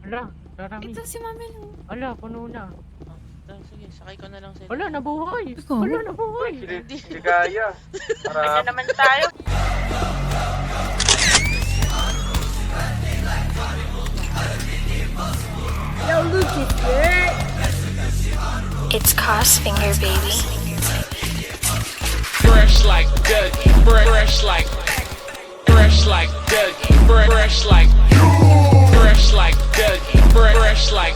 Ala, Rarami. Ito si Mami Lu. Ala, puno na. Sige, sakay ko na lang sila. Ala, nabuhay. Ikaw? Ala, nabuhay. Hindi. Hindi kaya. Kanya naman tayo. Yo, Lucas, yeah. It's Cos Finger Baby. Fresh like Dougie, fresh like Dougie, fresh like Dougie, fresh like Dougie, fresh like Dougie, fresh like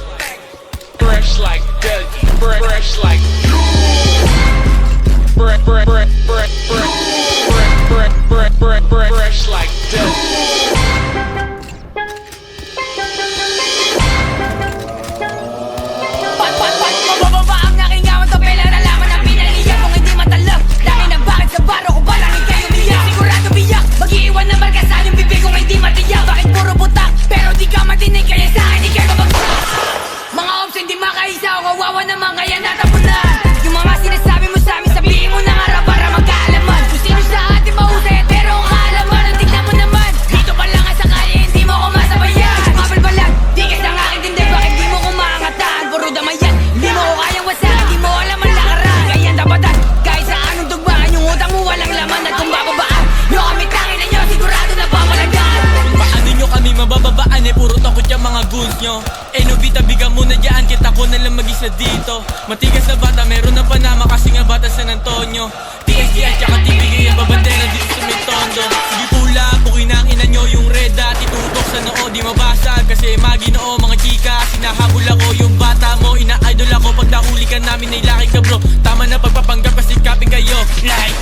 Mabababa ang aking gawan to pela nalaman ang pinaliyan kung hindi matalab. Dahil na bakit sa baro ko balangin kayo biyak. Sigurado biyak, mag-iiwan na markasan yung bibig kung hindi matiyak. Bakit puro butak, pero di ka matinig kaya sa akin di kayo mag mga ops hindi makaisa o kawawa naman kaya natapunan. Yung mga sinasabi mo sa amin sabihin mo na nga para magkaalaman. Kung sino sa atin mahusay pero ang halaman ang tignan mo naman. Dito pa lang sa kanya hindi mo ko masabayan. Kumabal ba lang, di ka sa akin din bakit di mo ko maangataan. Puro damayan, hindi mo ko kayang wasahan. Di mo alam ang lakaran, kaya dapat kahit sa anong tugmaan yung utang mo walang laman. At kung bababaan, yung kami tangin na nyo sigurado na pamalagaan. Paano nyo kami mabababaan eh puro takot yung mga goons nyo. Eh no bitabigan muna dyan kita ko na lang mag-isa dito. Matigas na bata meron na Panama kasi nga bata San Antonio. TSD at saka TBK ang babandera dito sa may tondo. Sige pula, bukin ang ina nyo yung red at itutok sa noo di mabasag. Kasi maginoo mga chika, sinahabol ako yung bata mo. Ina-idol ako pag nahuli ka namin ay laki ka bro. Tama na pagpapanggap kasi kaping kayo. Like,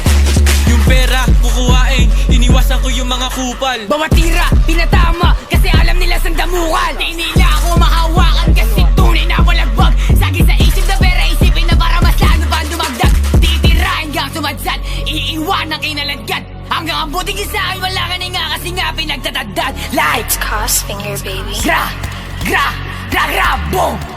yung pera kukuhain, iniwasan ko yung mga kupal. Bawat tira, pinatama, kasi alam nila saan damukan. Di nila ako mahawakan kasi tunay na walagbag. Sagi sa isip na pera, isipin na para mas lalo pa dumagdag. Titira hanggang sumadsad, iiwan ang kinalagkat. Hanggang ang buting isa ay wala ka na nga kasi nga pinagtatagdad. Like, It's Cos Finger Baby. boom!